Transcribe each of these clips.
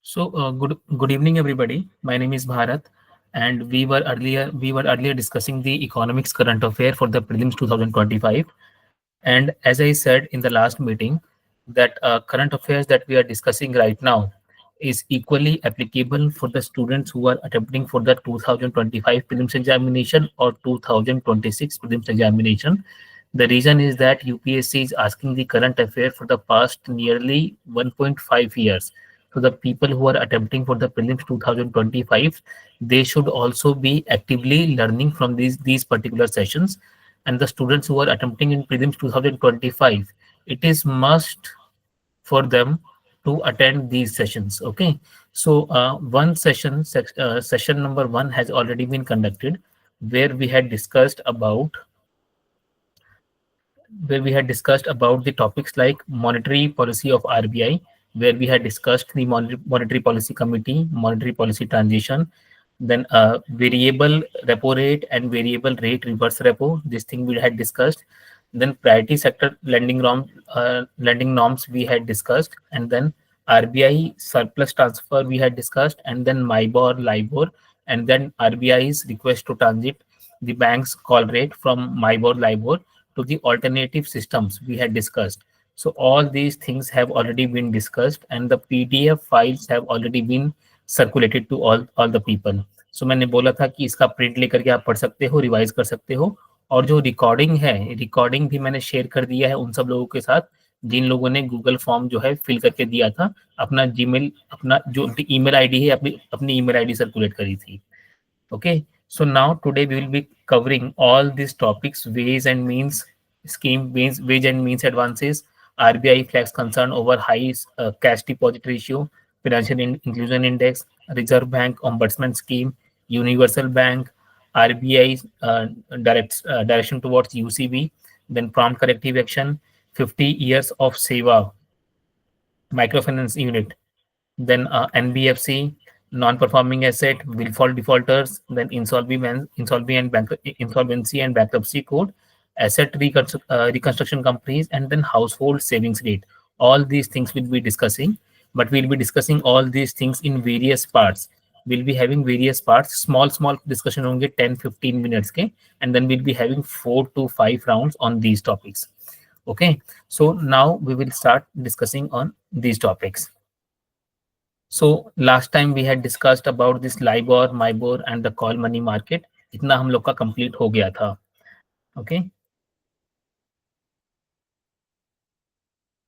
Good evening, everybody. My name is Bharat, and we were earlier discussing the economics current affair for the prelims 2025. And as I said in the last meeting, that current affairs that we are discussing right now is equally applicable for the students who are attempting for the 2025 prelims examination or 2026 prelims examination. The reason is that UPSC is asking the current affair for the past nearly 1.5 years. So the people who are attempting for the prelims 2025, they should also be actively learning from these particular sessions. And the students who are attempting in prelims 2025, it is must for them to attend these sessions. Okay, so session number one has already been conducted, where we had discussed about the topics like monetary policy of RBI, where we had discussed the monetary policy committee, monetary policy transition, then variable repo rate and variable rate reverse repo. This thing we had discussed. Then priority sector lending norms we had discussed, and then RBI surplus transfer we had discussed, and then MIBOR, LIBOR, and then RBI's request to transit the bank's call rate from MIBOR, LIBOR to the alternative systems we had discussed. So all these things have already been discussed, and the PDF files have already been circulated to all the people. So मैंने बोला था कि इसका print लेकर के आप पढ़ सकते हो, रिवाइज कर सकते हो, और जो रिकॉर्डिंग भी मैंने शेयर कर दिया है उन सब लोगों के साथ जिन लोगों ने गूगल फॉर्म जो है फिल करके दिया था, अपना जीमेल, अपना जो ईमेल आईडी है, अपनी ईमेल आईडी सर्कुलेट करी थी. Okay, so now today we will be covering all these topics: ways and means scheme, wage and means advances, RBI flags concern over high cash deposit ratio, financial inclusion index, Reserve Bank ombudsman scheme, universal bank, RBI direction towards UCB, then prompt corrective action, 50 years of Seva microfinance unit, then NBFC, non-performing asset, willful defaulters, then insolvency and bankruptcy code, reconstruction companies, and then household savings rate. All these things we'll be discussing, but we'll be discussing all these things in various parts. We'll be having various parts, small discussion होंगे 10-15 minutes के, and then we'll be having 4 to 5 rounds on these topics. Okay, so now we will start discussing on these topics. So last time we had discussed about this LIBOR, MIBOR and the call money market. इतना हम लोग का complete हो गया था. Okay.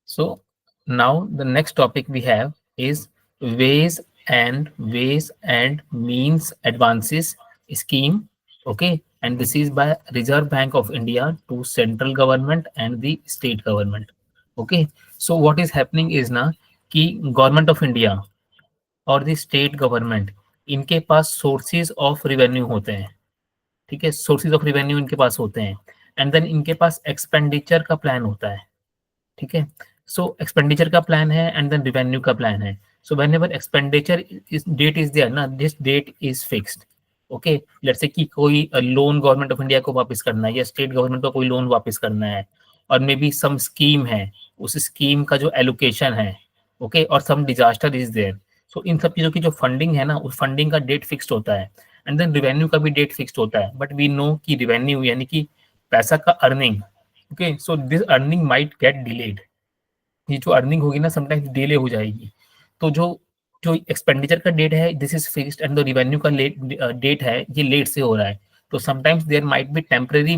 So now the next topic we have is ways and means advances scheme. Okay, and this is by Reserve Bank of India to central government and the state government. Okay, so what is happening is ना कि government of India और the state government, इनके पास sources of revenue होते हैं. ठीक है, sources of revenue इनके पास होते हैं, एंड देन इनके पास एक्सपेंडिचर का प्लान होता है. ठीक है, सो एक्सपेंडिचर का प्लान है एंड देन रिवेन्यू का प्लान है. So whenever expenditure date is there ना, this date is fixed. Okay, let's say कि कोई लोन गवर्नमेंट ऑफ इंडिया को वापस करना है या स्टेट गवर्नमेंट को कोई लोन वापस करना है, और मे बी सम स्कीम है, उस स्कीम का जो एलोकेशन है, ओके, और सम डिजास्टर इज देयर. सो इन सब चीज़ों की जो फंडिंग है ना, उस फंडिंग का डेट फिक्स्ड होता है, एंड देन रिवेन्यू का भी डेट फिक्स्ड होता है. बट वी नो कि रिवेन्यू यानी कि पैसा का earning, okay, so this earning might get delayed. ये जो अर्निंग होगी ना, समटाइम्स डिले हो जाएगी. तो जो जो एक्सपेंडिचर का डेट है, this is fixed, and the revenue का डेट है, ये लेट से हो रहा है. तो sometimes there might be temporary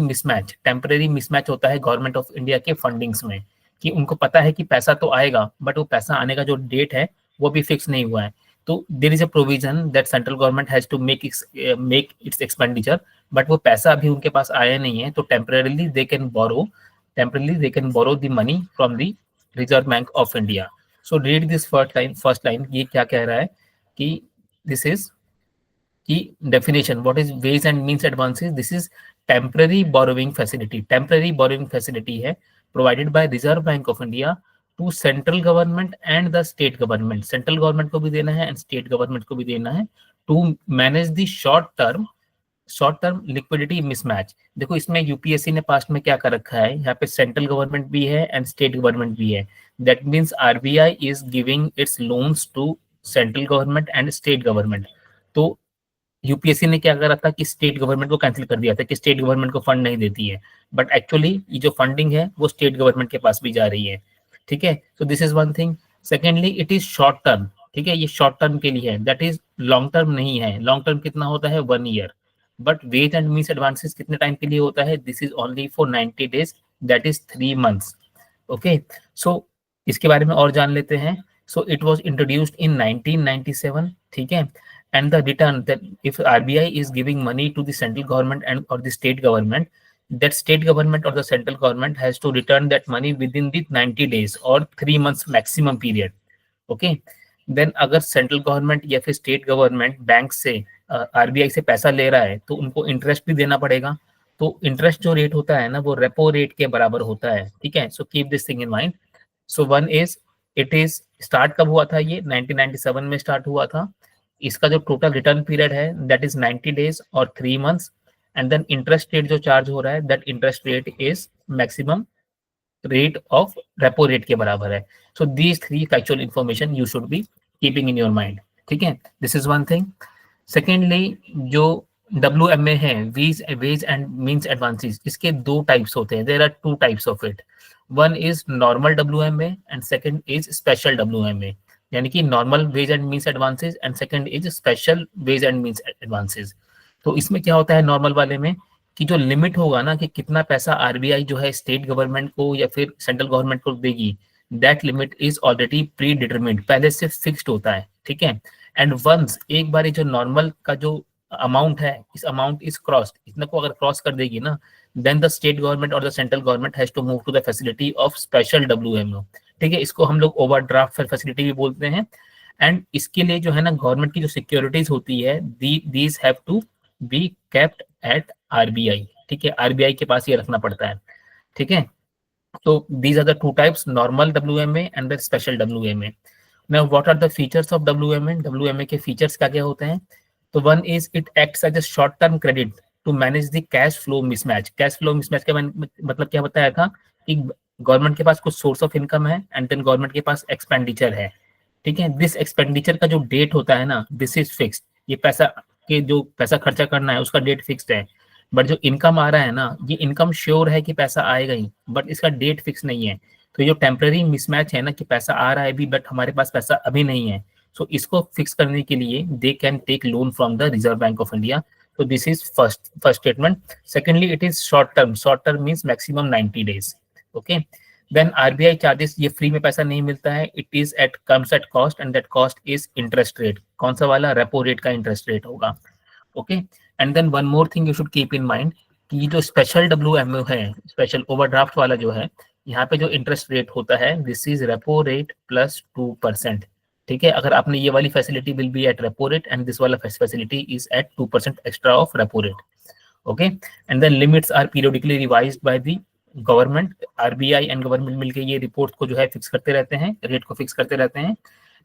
mismatch होता है गवर्नमेंट ऑफ इंडिया के फंडिंग्स में, कि उनको पता है कि पैसा तो आएगा, बट वो पैसा आने का जो डेट है वो भी फिक्स नहीं हुआ है. तो there is a provision that central government has to make its expenditure, but वो पैसा अभी उनके पास आया नहीं है. तो temporarily they can borrow the money from the Reserve Bank of India. So read this first line, ये क्या कह रहा है कि दिस इज की definition, what is ways and means advances. This is temporary borrowing facility है provided by Reserve Bank of India to central government and the state government. Central government को भी देना है एंड स्टेट गवर्नमेंट को भी देना है, to manage the short term liquidity mismatch. देखो इसमें यूपीएससी ने पास्ट में क्या कर रखा है, यहाँ पे सेंट्रल गवर्नमेंट भी है एंड स्टेट गवर्नमेंट भी है. That means RBI is giving its loans to central government and state government. तो यूपीएससी ने क्या करा था कि स्टेट गवर्नमेंट को कैंसिल कर दिया था कि स्टेट गवर्नमेंट को फंड नहीं देती है, बट एक्चुअली ये जो फंडिंग है वो स्टेट गवर्नमेंट के पास भी जा रही है। ठीक है, so this is one thing. Secondly it is short term, ठीक है, ये शॉर्ट टर्म के लिए है, दैट इज लॉन्ग टर्म नहीं है। लॉन्ग टर्म कितना होता है, 1 year, but ways and means advances कितने टाइम के लिए होता है, this is only for 90 days, that is 3 months। Okay, so इसके बारे में और जान लेते हैं। So it was introduced in 1997, ठीक है, and the return that if RBI is giving money to the central government and or the state government, that state government or the central government has to return that money within the 90 days or 3 months maximum period। Okay, then अगर central government या फिर state government bank से RBI से पैसा ले रहा है तो उनको इंटरेस्ट भी देना पड़ेगा। तो इंटरेस्ट जो रेट होता है ना वो रेपो रेट के बराबर होता है, ठीक है, so keep this thing in mind. So one is, it is start कब हुआ था, ये 1997 में स्टार्ट हुआ था। इसका जो टोटल रिटर्न पीरियड है दैट इज 90 days और 3 months, and then interest rate जो चार्ज हो रहा है that interest rate is maximum rate of repo rate के बराबर है। So these 3 factual information you should be keeping in your mind, ठीक है, this is one thing. Secondly जो WMA है, वेज एंड मीन्स एडवांसेस, इसके 2 टाइप्स होते हैं, देयर आर 2 टाइप्स ऑफ इट। One is normal WMA and second is special WMA, यानी कि normal ways and means advances and second is special ways and means advances. तो इसमें क्या होता है नॉर्मल वाले में कि जो लिमिट होगा ना कि कितना पैसा आरबीआई जो है स्टेट गवर्नमेंट को या फिर सेंट्रल गवर्नमेंट को देगी, that limit is already pre determined, पहले से फिक्स्ड होता है, ठीक है। एंड वंस एक बार जो नॉर्मल का जो अमाउंट है, इस अमाउंट इज क्रॉस्ड, इतना को अगर क्रॉस कर देगी ना, देन द स्टेट गवर्नमेंट और the central government has to move to the facility of special WMO, ठीक है, इसको हम लोग ओवरड्राफ्ट फैसिलिटी भी बोलते हैं। एंड इसके लिए जो है ना गवर्नमेंट की जो सिक्योरिटीज होती है, these have to be kept at RBI, ठीक है, आरबीआई के पास ये रखना पड़ता है, ठीक है। तो these are the 2 types, normal WMA and the special WMA। now what are the features of WMA के features क्या क्या होते हैं? तो one is it acts as a short term credit to manage the cash flow mismatch। cash flow mismatch का मतलब क्या बताया था कि गवर्नमेंट के पास कुछ सोर्स ऑफ इनकम है एंड देन गवर्नमेंट के पास एक्सपेंडिचर है, ठीक है, दिस एक्सपेंडिचर का जो डेट होता है ना दिस इज फिक्स्ड, ये पैसा के जो पैसा खर्चा करना है उसका डेट फिक्स्ड है, बट जो इनकम आ रहा है ना ये इनकम श्योर है कि पैसा आएगा ही, बट इसका डेट फिक्स नहीं है। तो ये जो टेम्पररी मिसमैच है ना कि पैसा आ रहा है अभी बट हमारे पास पैसा अभी नहीं है, सो इसको फिक्स करने के लिए they can take loan from the Reserve Bank of India. तो this is first statement. Secondly it is short term means maximum 90 days। Okay, then RBI charges, ये फ्री में पैसा नहीं मिलता है, it is at comes at cost and that cost is interest rate. कौन सा वाला, रेपो रेट का इंटरेस्ट रेट होगा। Okay, and then one more thing you should keep in mind कि जो स्पेशल WMO है, स्पेशल ओवरड्राफ्ट वाला जो है, यहाँ पे जो इंटरेस्ट रेट होता है this is repo rate plus 2%, ठीक है। अगर आपने ये वाली facility will be at repo rate and this वाला facility is at 2% extra of repo rate. Okay, and then limits are periodically revised by the government, RBI and government मिलकर ये report को जो है फिक्स करते रहते हैं, रेट को फिक्स करते रहते हैं।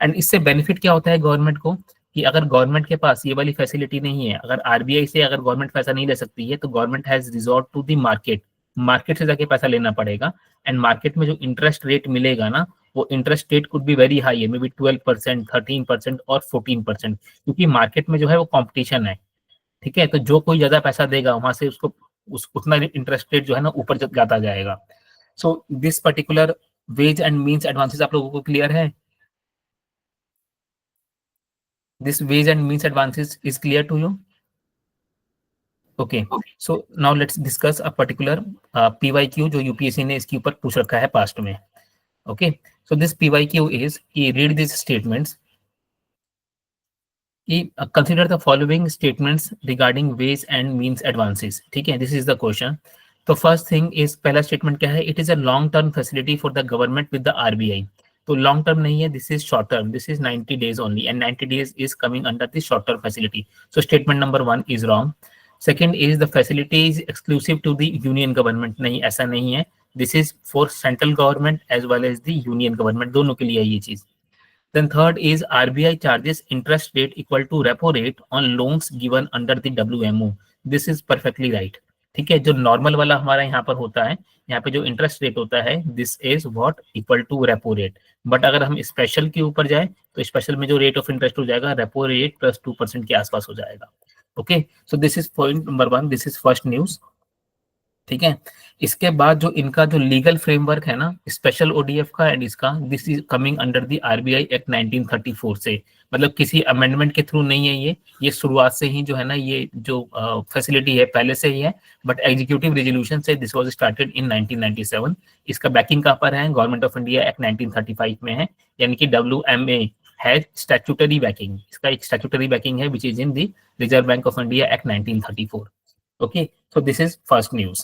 एंड इससे बेनिफिट क्या होता है गवर्नमेंट को कि अगर गवर्नमेंट के पास ये वाली फैसिलिटी नहीं है, अगर आरबीआई से अगर गवर्नमेंट पैसा नहीं ले सकती है तो government has resort to the market, market से जाके पैसा लेना पड़ेगा। एंड मार्केट में जो इंटरेस्ट रेट मिलेगा ना वो interest rate could be very high है, मे बी 12%, 13% और 14%, क्योंकि मार्केट में जो है वो कॉम्पिटिशन है, ठीक है। तो जो कोई ज्यादा पैसा देगा वहां से उसको उतना इंटरेस्ट रेट जो है ना ऊपर जाता जाएगा। So this particular ways and means advances आप लोगों को क्लियर है? This wage and means advances is clear to you? Okay, so now let's discuss a particular PYQ जो यूपीएससी ने इसके ऊपर पूछ रखा है पास्ट में। Okay, so this PYQ is कि read these statements कि consider the following statements regarding wage and means advances, ठीक है, this is the question। तो फर्स्ट थिंग इज, पहला स्टेटमेंट क्या है, it is a long term facility for the government with the RBI. तो long term नहीं है, this is short term, this is 90 days only and 90 days is coming under the short term facility. So statement number 1 is wrong. Second is the facility is exclusive to the union government, नहीं ऐसा नहीं है, this is for central government as well as the union government, दोनों के लिए है ये चीज। Then third is RBI charges interest rate equal to repo rate on loans given under the WMO. This is perfectly right. ठीक है, जो normal वाला हमारा यहाँ पर होता है, यहाँ पे जो इंटरेस्ट रेट होता है, this is what equal to repo rate. But अगर हम स्पेशल के ऊपर जाए तो स्पेशल में जो रेट ऑफ इंटरेस्ट हो जाएगा रेपो रेट प्लस 2% के आसपास हो जाएगा। Okay, so this is point number one, this is first news. ठीक है, इसके बाद जो इनका जो लीगल फ्रेमवर्क है ना स्पेशल ओडीएफ का एंड इसका, this is coming under the RBI act 1934 से, मतलब किसी अमेंडमेंट के थ्रू नहीं है ये शुरुआत से ही जो है ना ये जो फैसिलिटी है पहले से ही है, बट एग्जीक्यूटिव रेजोल्यूशन से दिस वाज स्टार्टेड इन 1997। इसका बैकिंग कहाँ पर है, गवर्नमेंट ऑफ इंडिया एक्ट 1935 में है, यानी कि WMA है स्टैट्यूटरी बैकिंग, इसका एक स्टैट्यूटरी बैकिंग है which is in the Reserve Bank of India act 1934। Okay, so this is first news.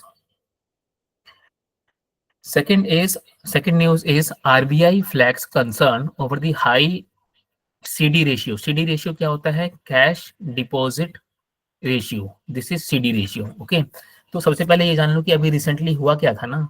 Second news is RBI flags concern over the high CD ratio. CD ratio क्या होता है, cash deposit ratio, this is CD ratio. Okay, तो सबसे पहले ये जान लो कि अभी रिसेंटली हुआ क्या था ना,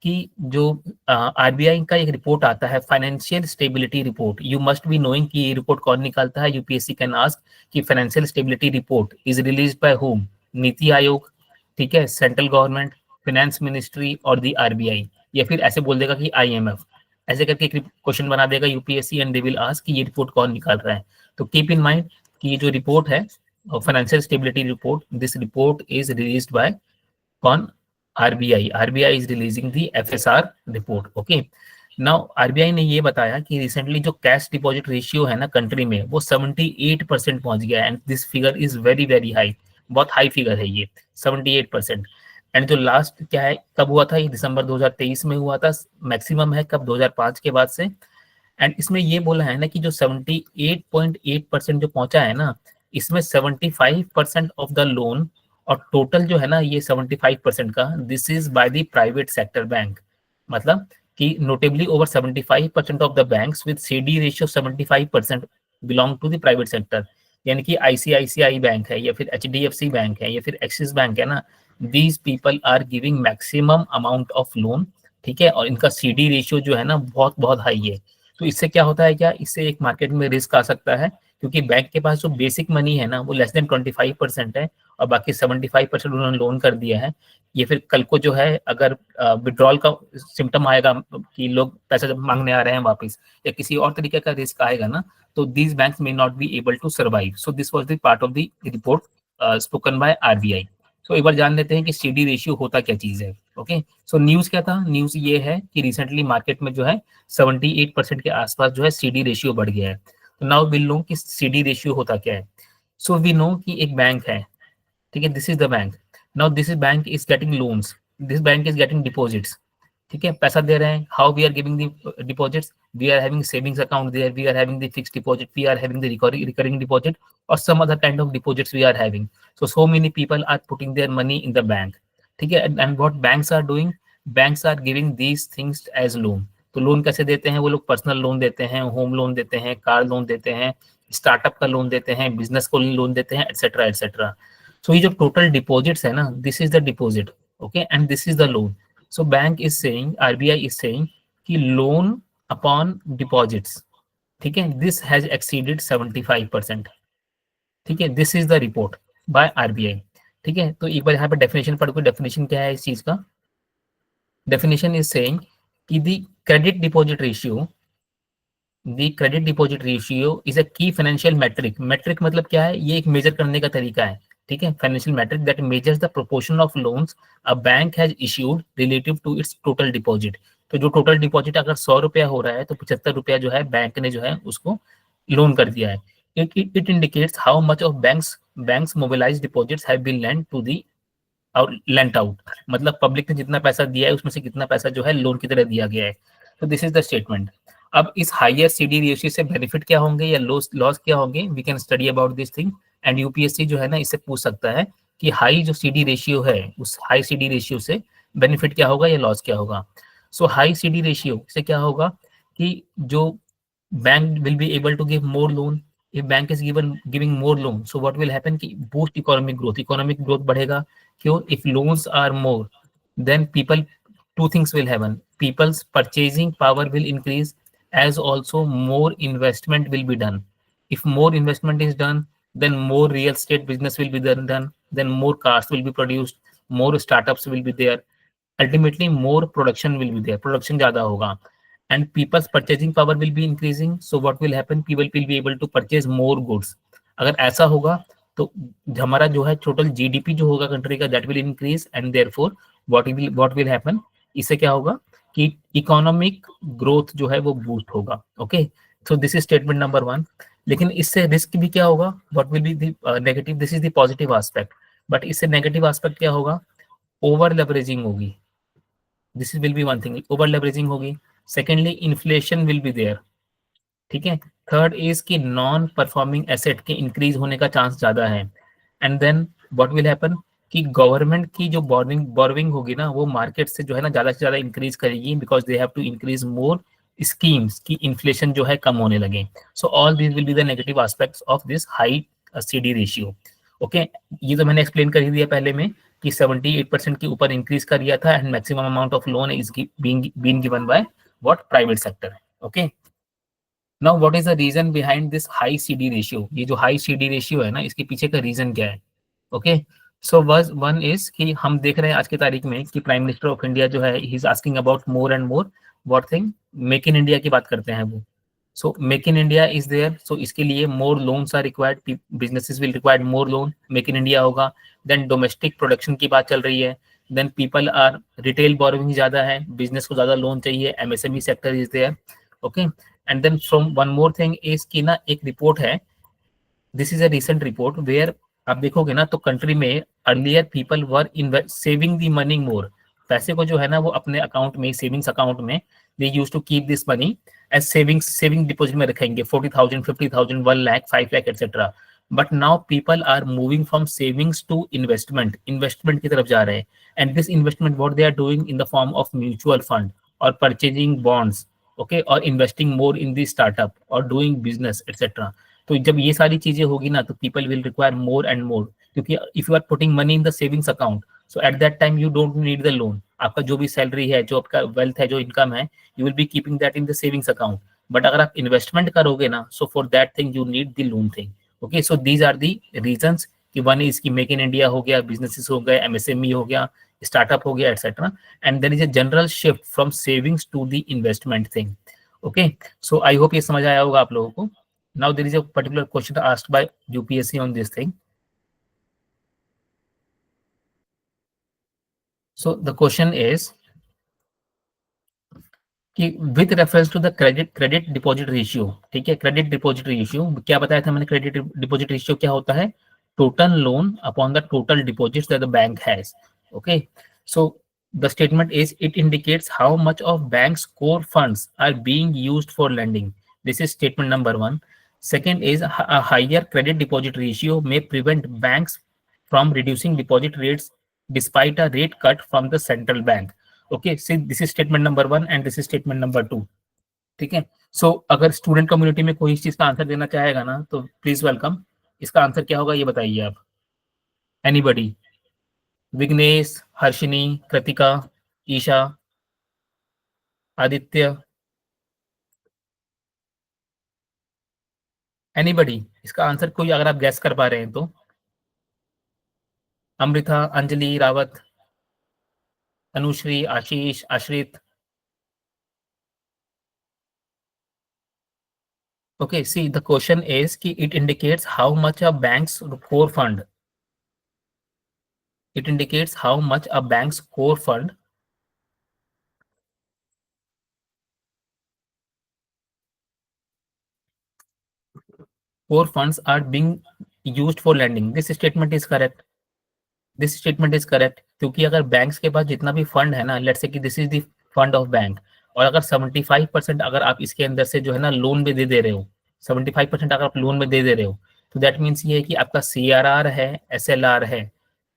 कि जो आरबीआई का एक रिपोर्ट आता है financial stability report, you must be knowing कि ये रिपोर्ट कौन निकालता है, यूपीएससी कैन आस्क कि financial stability report is release by home, NITI Aayog, ठीक है, सेंट्रल गवर्नमेंट, फाइनेंस मिनिस्ट्री और दी आरबीआई, या फिर ऐसे बोल देगा कि आईएमएफ, ऐसे करके एक क्वेश्चन बना देगा UPSC and they will ask कि ये रिपोर्ट कौन निकाल रहा है। तो कीप इन माइंड कि ये जो रिपोर्ट है financial stability report, this report is released by कौन, RBI, RBI is releasing the FSR report. Okay, now RBI ने ये बताया कि रिसेंटली जो कैश डिपॉजिट रेशियो है ना कंट्री में वो 78% पहुंच गया है, and this figure is very very high, बहुत हाई फिगर है ये 78%। एंड जो लास्ट क्या है कब हुआ था, ये दिसंबर 2023 में हुआ था, मैक्सिमम है कब 2005 के बाद से। एंड इसमें ये बोला है ना कि जो 78.8% जो पहुंचा है ना, इसमें 75% ऑफ द लोन, और टोटल जो है ना ये 75% का, this is by the private sector bank, मतलब कि notably over 75% of the banks with CD ratio 75% belong to the private sector, यानी कि आईसीआईसीआई बैंक है या फिर एचडीएफसी बैंक है या फिर एक्सिस बैंक है ना, these people are giving maximum amount of loan. ठीक है, और इनका सीडी रेशियो जो है ना बहुत बहुत हाई है। तो इससे क्या होता है, क्या इससे एक मार्केट में रिस्क आ सकता है, क्योंकि बैंक के पास जो बेसिक मनी है ना वो लेस देन 25% है, और बाकी 75% उन्होंने लोन कर दिया है। ये फिर कल को जो है अगर विड्रॉल का सिम्टम आएगा कि लोग पैसा जब मांगने आ रहे हैं वापस, या किसी और तरीके का रिस्क आएगा ना, तो these banks may not be able to survive. So this was the part of the report spoken by RBI. सो एक बार जान लेते हैं कि सीडी रेशियो होता क्या चीज है। ओके, सो न्यूज क्या था, न्यूज ये है कि रिसेंटली मार्केट में जो है 78% के आसपास जो है सीडी रेशियो बढ़ गया है। तो नाउ विल नो कि सीडी रेशियो होता क्या है। सो वी नो कि एक बैंक है, ठीक है, this is the bank, now this is bank is getting loans, this bank is getting deposits, ठीक है, पैसा दे रहे हैं, how we are giving the deposits, we are having savings account there, we are having the fixed deposit, we are having the recurring deposit, और some other kind of deposits we are having. So many people are putting their money in the bank, ठीक है, and what banks are doing, banks are giving these things as loan। तो loan कैसे देते हैं वो लोग, personal loan देते हैं, होम लोन देते हैं, कार लोन देते हैं, स्टार्टअप का लोन देते हैं, बिजनेस को लोन देते हैं, एटसेट्रा एटसेट्रा। सो ये जो टोटल डिपॉजिट्स है ना, this is the deposit, okay, and this is the loan. So bank is saying, RBI is saying कि लोन अपॉन डिपॉजिट्स, ठीक है, दिस हैज एक्सीडेड 75%, ठीक है, this is the report by RBI. ठीक है, तो एक बार यहाँ पे डेफिनेशन पढ़ को, डेफिनेशन क्या है इस चीज का, डेफिनेशन इज सेइंग कि the credit deposit ratio, the credit deposit ratio is a की फाइनेंशियल मैट्रिक, मैट्रिक मतलब क्या है, ये एक मेजर करने का तरीका है, ठीक है, financial metric that measures the proportion of loans a bank has issued relative to its total deposit. तो जो टोटल डिपॉजिट अगर 100 रुपया हो रहा है तो 75 रुपया जो है बैंक ने जो है उसको लोन कर दिया है। It indicates how much of banks mobilized deposits have been lent to the और लेंट आउट, मतलब पब्लिक ने जितना पैसा दिया है उसमें से कितना पैसा जो है लोन की तरह दिया गया है। तो दिस इज द स्टेटमेंट। अब इस हायर सीडी रेशियो से बेनिफिट क्या होंगे या लॉस क्या होंगे, we can study about this thing, and UPSC जो है ना इससे पूछ सकता है कि हाई जो सीडी रेशियो है उस हाई सीडी रेशियो से बेनिफिट क्या होगा या लॉस क्या होगा। सो हाई सीडी रेशियो से क्या होगा कि जो bank will be able to give more loan, if bank is giving more loan, so what will happen कि boost economic growth बढ़ेगा। क्यों, if loans are more, then people, two things will happen, people's purchasing power will increase, as also more investment will be done, if more investment is done, then more real estate business will be done, then more cars will be produced, more startups will be there, ultimately more production will be there, production ज़्यादा होगा, and people's purchasing power will be increasing. So what will happen, people will be able to purchase more goods. अगर ऐसा होगा तो हमारा जो है total GDP जो होगा कंट्री का, that will increase, and therefore what will happen, इससे क्या होगा कि इकोनॉमिक ग्रोथ जो है वो बूस्ट होगा. Okay, so this is statement number 1. लेकिन इससे रिस्क भी क्या होगा, what will be the negative, this is the positive aspect, but इससे नेगेटिव एस्पेक्ट क्या होगा, ओवर लेवरेजिंग होगी. This will be one thing, over leveraging होगी. Secondly inflation will be there. ठीक है. थर्ड इज कि नॉन परफॉर्मिंग एसेट के increase होने का चांस ज्यादा है. And then what will happen कि गवर्नमेंट की जो बोरोइंग होगी ना, वो मार्केट से जो है ना ज्यादा से ज्यादा इंक्रीज करेगी, because they have to increase more schemes की इन्फ्लेशन जो है कम होने लगे. So all this will be the negative aspects of this high CD ratio. Okay, ये तो मैंने एक्सप्लेन कर ही दिया पहले में कि 78% के ऊपर इंक्रीज कर दिया था, and maximum amount of loan is being given by what, private sector. Okay, now what is the reason behind this high CD ratio. ये जो हाई सीडी रेशियो है ना, इसके पीछे का रीजन क्या है. ओके, सो वन इज कि हम देख रहे हैं आज की तारीख में कि प्राइम मिनिस्टर ऑफ इंडिया जो है, he is asking about more and more what thing, make in India की बात करते हैं वो. So make in India is there, so इसके लिए more loans are required, businesses will required more loan, make in India होगा. Then domestic production की बात चल रही है. Then people are, retail borrowing ज्यादा है, बिजनेस को ज्यादा लोन चाहिए, MSME sector is there. Okay, and then from one more thing is कि ना, एक रिपोर्ट है, this is a recent report where आप देखोगे ना, तो कंट्री में earlier people were saving the money more, पैसे को जो है ना वो अपने अकाउंट में, सेविंग्स अकाउंट में, they use to keep this money as saving deposit में रखेंगे, 40,000, 50,000, 1 lakh, 5 lakh etcetera. But now people are moving from savings to investment की तरफ जा रहे हैं. And this investment what they are doing in the form of mutual fund और purchasing bonds. Okay, और investing more in the startup और doing business etcetera. तो जब ये सारी चीजें होगी ना, तो people will require more and more, क्योंकि if you are putting money in the savings account, so at that time you don't need the loan. आपका जो भी सैलरी है, जो आपका वेल्थ है, जो इनकम है, you will be keeping that in the savings account. But अगर आप इन्वेस्टमेंट करोगे ना, so for that thing you need the loan thing. Okay, so these are the reasons कि वन इज की मेक इन इंडिया हो गया, businesses हो गए, एमएसएमई हो गया, स्टार्टअप हो गया, etcetera. And there is a general shift from savings to the investment thing. Okay, so I hope ये समझ आया होगा आप लोगों को. Now there is a particular question asked by UPSC on this thing. So the question is कि with reference to the credit deposit ratio. ठीक है, क्रेडिट डिपॉजिट रेशियो क्या बताया था मैंने, क्रेडिट डिपॉजिट रेशियो क्या होता है, total loan upon the total deposits that the bank has. Okay, so the statement is it indicates how much of bank's core funds are being used for lending. This is statement number 1. Second is a higher credit deposit ratio may prevent banks from reducing deposit rates despite a rate cut from the central bank. Okay, see this is statement number 1 and this is statement number 2. ठीक है, सो अगर student community में कोई इस चीज का answer देना चाहेगा ना, तो प्लीज वेलकम. इसका आंसर क्या होगा ये बताइए आप. एनीबडी, विघ्नेश, हर्षिनी, कृतिका, ईशा, आदित्य, एनीबडी, इसका आंसर कोई अगर आप गैस कर पा रहे हैं तो. Amrita, Anjali, Rawat, Anushree, Ashish, Ashrit. Okay, see the question is कि it indicates how much a bank's core fund, it indicates how much a bank's core funds are being used for lending. This statement is correct. This statement is correct, क्योंकि अगर banks के पास जितना भी fund है ना, let's say कि this is the fund of bank, और अगर 75% अगर आप इसके अंदर से जो है ना लोन में दे रहे हो, 75% अगर आप लोन में दे रहे हो, तो दैट मीन्स ये है कि आपका CRR है, SLR है.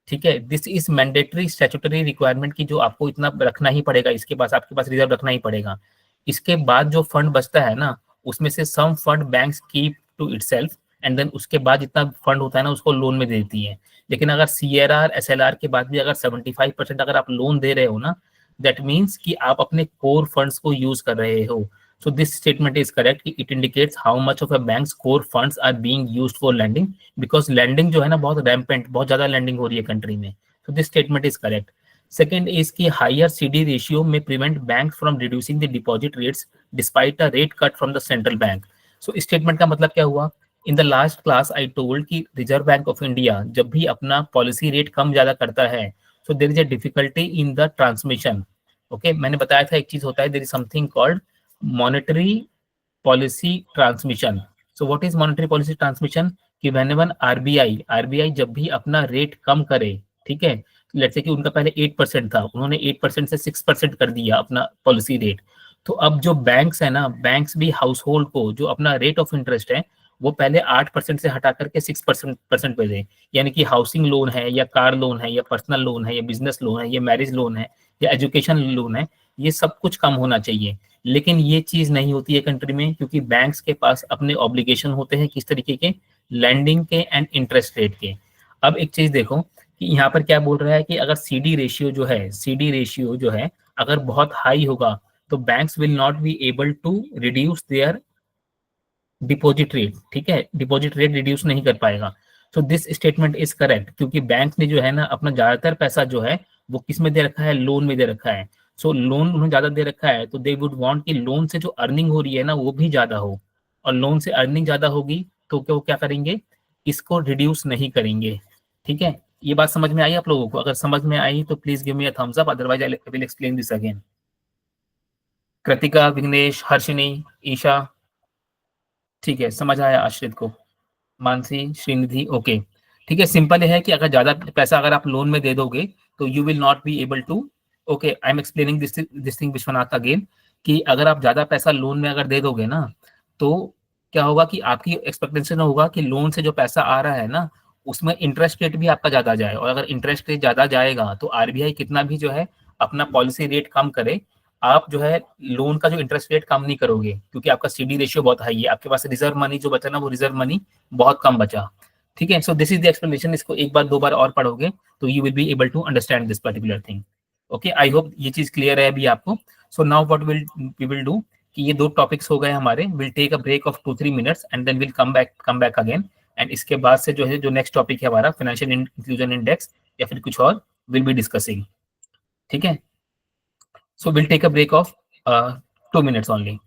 ठीक है, this is mandatory statutory requirement की, जो आपको इतना रखना ही पड़ेगा, इसके पास आपके पास रिजर्व रखना ही पड़ेगा. इसके बाद जो फंड बचता है ना, उसमें से some fund banks keep to itself, and then उसके बाद जितना फंड होता है ना, उसको लोन में देती है. लेकिन अगर CRR SLR के बाद भी अगर 75% अगर आप लोन दे रहे हो ना, दैट मीन्स कि आप अपने कोर फंड्स को यूज कर रहे हो. So this statement is correct, it indicates how much of a bank's core funds are being used for lending, because lending जो है ना बहुत रैम्पेंट, बहुत ज्यादा लैंडिंग हो रही है कंट्री में. So this statement is correct. Second is कि higher CD ratio may prevent banks from reducing the deposit rates despite a rate cut from the central bank. So इस statement का मतलब क्या हुआ? In the last class I told कि Reserve Bank of India जब भी अपना policy rate कम ज़्यादा करता है, so there is a difficulty in the transmission. Okay, मैंने बताया था एक चीज होता है, there is something called monetary policy transmission. So what is monetary policy transmission? कि whenever आरबीआई जब भी अपना रेट कम करे, ठीक है, लेट्स से कि उनका पहले 8% था, उन्होंने 8% से 6% कर दिया अपना पॉलिसी रेट, तो अब जो बैंक्स है ना, बैंक्स भी हाउस होल्ड को जो अपना रेट ऑफ इंटरेस्ट है वो पहले 8% से हटा करके 6% पे दे, यानी कि हाउसिंग लोन है या कार लोन है या पर्सनल लोन है या बिजनेस लोन है या मैरिज लोन है या एजुकेशन लोन है, ये सब कुछ कम होना चाहिए। लेकिन ये चीज नहीं होती है कंट्री में, क्योंकि बैंक्स के पास अपने ऑब्लिगेशन होते हैं किस तरीके के, लैंडिंग के एंड इंटरेस्ट रेट के। अब एक चीज देखो कि यहाँ पर क्या बोल रहा है कि अगर सीडी रेशियो जो है अगर बहुत हाई होगा तो banks will not be able to reduce their deposit rate, ठीक है, डिपॉजिट रेट रिड्यूस नहीं कर पाएगा। So this statement is correct, क्योंकि बैंक ने जो है ना अपना ज्यादातर पैसा जो है वो किस में दे रखा है, लोन में दे रखा है। सो लोन उन्होंने ज्यादा दे रखा है तो दे वुड वांट कि लोन से जो अर्निंग हो रही है ना वो भी ज्यादा हो, और लोन से अर्निंग ज्यादा होगी तो क्या वो क्या करेंगे, इसको रिड्यूस नहीं करेंगे। ठीक है, ये बात समझ में आई आप लोगों को? अगर समझ में आई तो please give me a thumbs up, otherwise I will explain this again. Kritika, Vighnesh, Harshini, Isha, ठीक है, समझ आया आश्रित को? मानसी, श्रीनिधि, ओके, ठीक है। सिंपल है कि अगर ज्यादा पैसा अगर आप लोन में दे दोगे तो you will not be able to, okay, I am explaining this thing Vishwanath again, कि अगर आप ज्यादा पैसा लोन में अगर दे दोगे ना तो क्या होगा कि आपकी एक्सपेक्टेशन होगा कि लोन से जो पैसा आ रहा है ना उसमें इंटरेस्ट रेट भी आपका ज्यादा जाए, और अगर इंटरेस्ट रेट ज्यादा जाएगा तो आरबीआई कितना भी जो है अपना पॉलिसी रेट कम करे, आप जो है लोन का जो इंटरेस्ट रेट कम नहीं करोगे, क्योंकि आपका सीडी रेशियो बहुत हाई है, आपके पास रिजर्व मनी जो बचा ना वो रिजर्व मनी बहुत कम बचा। ठीक है, so this is the explanation, इसको एक बार दो बार और पढ़ोगे तो you will be able to understand this particular thing. Okay, I hope ये चीज क्लियर है अभी आपको। So now what we will do कि ये दो टॉपिक्स हो गए हमारे, will take a break of 2-3 minutes and then will come back again, and इसके बाद से जो है जो नेक्स्ट टॉपिक है हमारा फाइनेंशियल इंक्लूजन इंडेक्स या फिर कुछ और विल बी डिस्कसिंग। ठीक है, so will take a break of 2 minutes only.